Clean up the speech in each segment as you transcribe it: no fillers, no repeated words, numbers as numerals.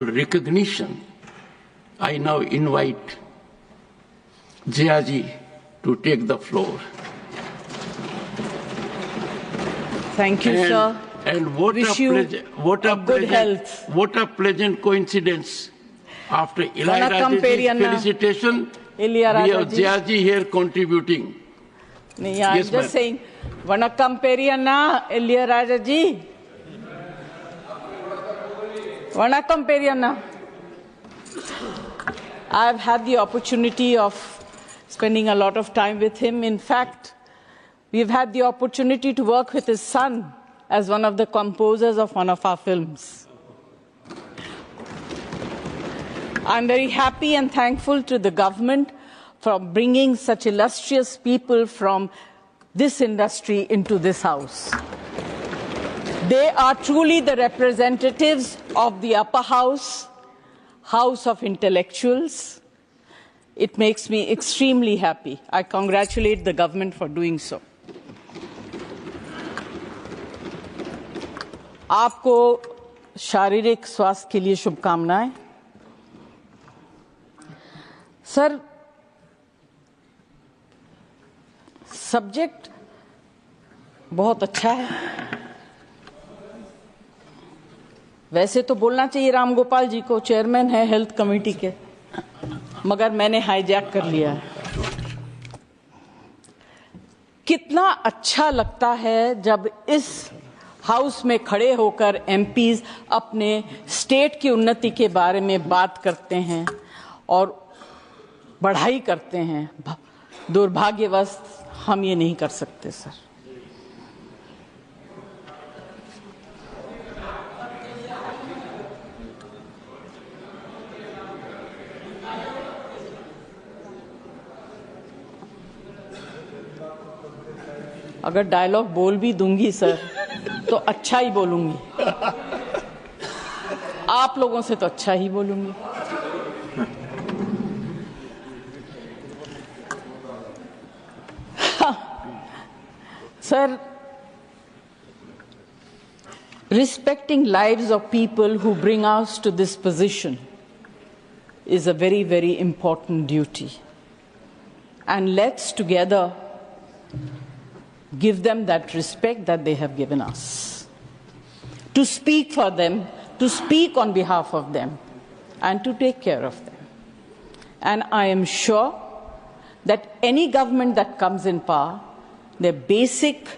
recognition, I now invite Jiaji to take the floor. Thank you, sir. And what a pleasant coincidence. After Ilaiyaraaja's felicitation, we have Jiaji here contributing. I'm just saying, Vanakkam Periyanna, Ilaiyaraaja ji. Vanakkam Periyanna. I've had the opportunity of spending a lot of time with him. In fact, we've had the opportunity to work with his son as one of the composers of one of our films. I'm very happy and thankful to the government for bringing such illustrious people from this industry into this house. They are truly the representatives of the upper house, house of intellectuals. It makes me extremely happy. I congratulate the government for doing so. आपको शारीरिक स्वास्थ्य के लिए शुभकामनाएं। Sir, subject बहुत अच्छा है। वैसे तो बोलना चाहिए रामगोपाल जी को, चेयरमैन है हेल्थ कमेटी के, मगर मैंने हाईजैक कर लिया है। कितना अच्छा लगता है जब इस हाउस में खड़े होकर एमपीज अपने स्टेट की उन्नति के बारे में बात करते हैं और बढ़ाई करते हैं। दुर्भाग्यवश हम ये नहीं कर सकते सर। अगर डायलॉग बोल भी दूंगी सर तो अच्छा ही बोलूंगी, आप लोगों से तो अच्छा ही बोलूंगी। Sir, respecting lives of people who bring us to this position is a very, very important duty. And let's together give them that respect that they have given us. To speak for them, to speak on behalf of them, and to take care of them. And I am sure that any government that comes in power, their basic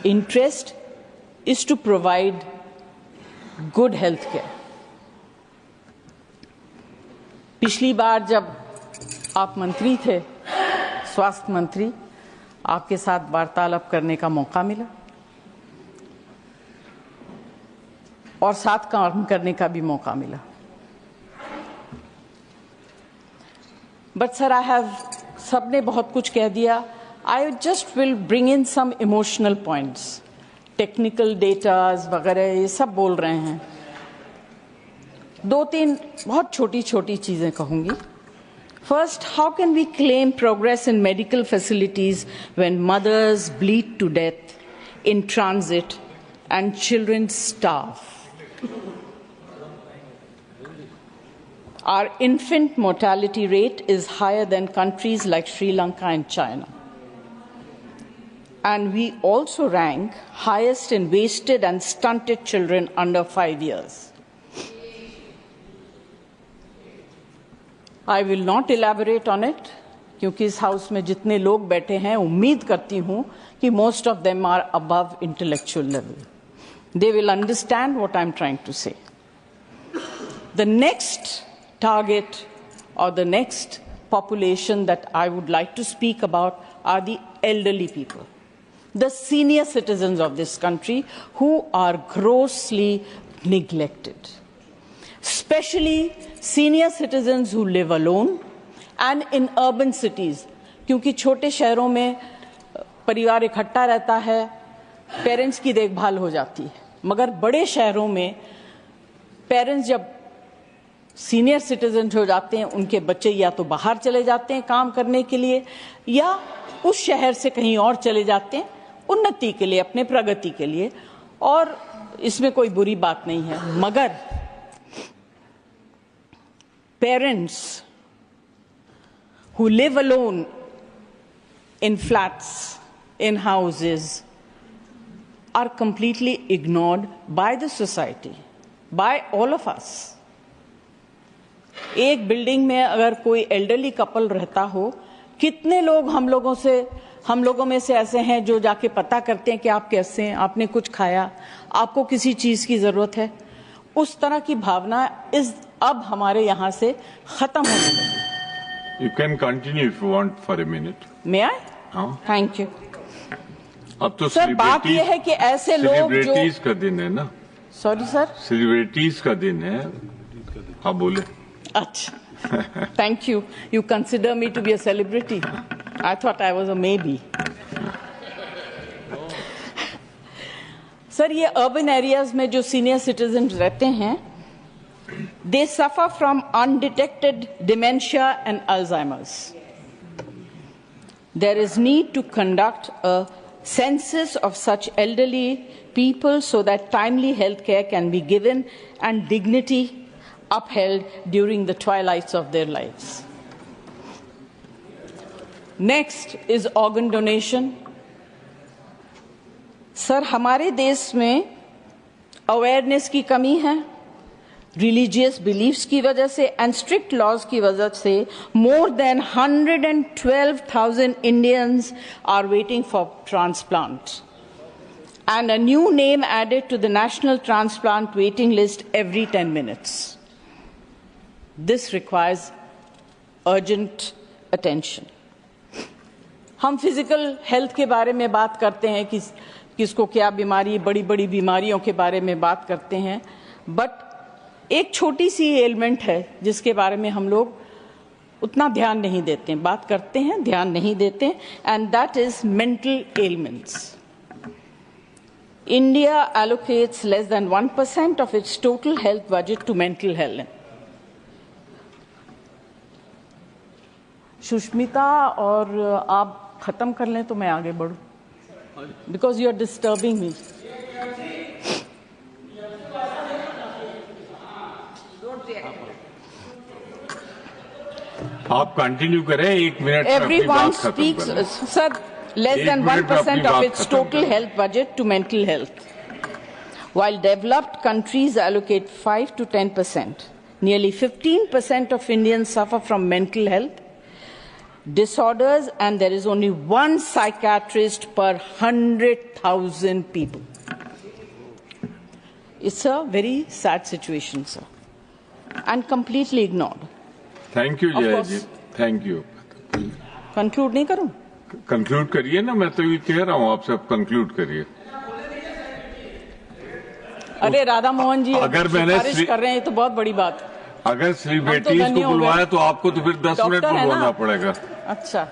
interest is to provide good health care. पिछली बार जब आप मंत्री थे, स्वास्थ्य मंत्री, आपके साथ वार्तालाप करने का मौका मिला और साथ काम करने का भी मौका मिला। But sir, सबने बहुत कुछ कह दिया। I just will bring in some emotional points. Technical data वगैरह ये सब बोल रहे हैं। दो तीन बहुत छोटी छोटी चीजें कहूंगी। First, how can we claim progress in medical facilities when mothers bleed to death in transit and children starve? Our infant mortality rate is higher than countries like Sri Lanka and China. And we also rank highest in wasted and stunted children under 5 years. I will not elaborate on it, क्योंकि इस house में जितने लोग बैठे हैं, उम्मीद करती हूँ कि most of them are above intellectual level. They will understand what I'm trying to say. The next target or the next population that I would like to speak about are the elderly people, the senior citizens of this country who are grossly neglected. Especially senior citizens who live alone and in urban cities, क्योंकि छोटे शहरों में परिवार इकट्ठा रहता है, parents की देखभाल हो जाती है, मगर बड़े शहरों में पेरेंट्स जब सीनियर सिटीजन हो जाते हैं, उनके बच्चे या तो बाहर चले जाते हैं काम करने के लिए या उस शहर से कहीं और चले जाते हैं उन्नति के लिए, अपने प्रगति के लिए, और इसमें कोई बुरी बात नहीं है। मगर parents who live alone in flats, in houses, are completely ignored by the society, by all of us. एक बिल्डिंग में अगर कोई एल्डरली कपल रहता हो, कितने लोग हम लोगों में से ऐसे हैं जो जाके पता करते हैं कि आप कैसे हैं, आपने कुछ खाया, आपको किसी चीज की जरूरत है. उस तरह की भावना अब हमारे यहाँ से खत्म होने लगी. You can continue if you want for a minute. May I? हाँ. Thank you. अब तो सर बात यह है कि ऐसे लोग जो सेलिब्रिटीज का दिन है ना. Sorry sir. सेलिब्रिटीज का दिन है. हाँ बोले. अच्छा. Thank you. You consider me to be a celebrity. I thought I was a maybe. Sir ये अर्बन एरियाज में जो सीनियर सिटीजन रहते हैं, they suffer from undetected dementia and Alzheimer's. There is need to conduct a census of such elderly people so that timely health care can be given and dignity upheld during the twilights of their lives. Next is organ donation. Sir हमारे देश में awareness की कमी है, religious beliefs की वजह से and strict laws की वजह से more than 112,000 Indians are waiting for transplant and a new name added to the national transplant waiting list every 10 minutes. This requires urgent attention. हम फिजिकल हेल्थ के बारे में बात करते हैं कि किसको क्या बीमारी, बड़ी बड़ी बीमारियों के बारे में बात करते हैं, बट एक छोटी सी एलिमेंट है जिसके बारे में हम लोग उतना ध्यान नहीं देते हैं. बात करते हैं, ध्यान नहीं देते, and that is mental elements. India allocates less than 1% of its total health budget to mental health. Sushmita और आप खत्म कर लें तो मैं आगे बढ़ूं, because you are disturbing me. आप कंटिन्यू करें, 1 मिनट में अपनी बात खत्म करें. Sir, less than 1% of its total health budget to mental health, while developed countries allocate 5 to 10%. Nearly 15% of Indians suffer from mental health disorders, and there is only one psychiatrist per 100,000 people. It's a very sad situation, sir, and completely ignored. Thank you Jaya ji, thank you. Conclude नहीं करूं? Conclude करिए ना, मैं तो ये कह रहा हूँ आपसे, कंक्लूड करिए. अरे राधा मोहन जी अगर मैंने सिफारिश कर रहे हैं तो बहुत बड़ी बात. अगर सेलिब्रिटीज को बुलवाया तो आपको तो फिर 10 मिनट बुलवाना पड़ेगा. अच्छा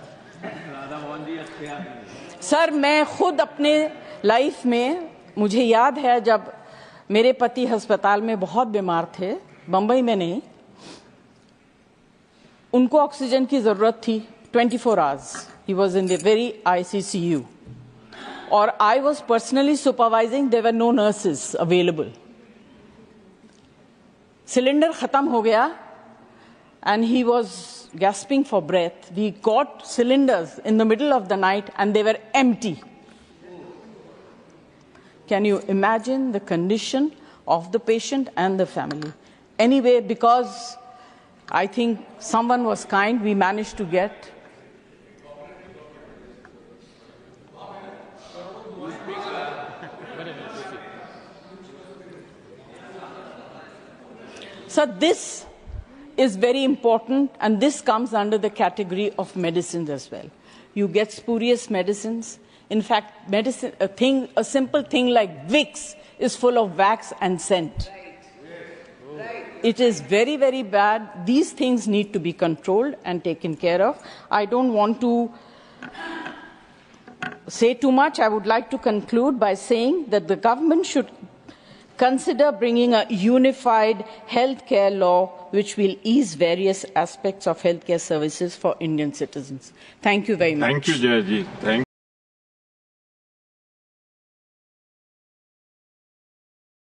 सर, मैं खुद अपने लाइफ में, मुझे याद है जब मेरे पति अस्पताल में बहुत बीमार थे, बंबई में नहीं, उनको ऑक्सीजन की जरूरत थी 24 hours. He was in the very ICCU और I was personally supervising. There were no nurses available. Cylinder खत्म हो गया and he was gasping for breath. We got cylinders in the middle of the night and they were empty. Can you imagine the condition of the patient and the family? Anyway, because I think someone was kind, we managed to get so this is very important, and this comes under the category of medicines as well. You get spurious medicines. In fact, a simple thing like Vicks is full of wax and scent. It is very, very bad. These things need to be controlled and taken care of. I don't want to say too much. I would like to conclude by saying that the government should consider bringing a unified healthcare law which will ease various aspects of healthcare services for Indian citizens. Thank you very much. Thank you, Jaya ji. Thank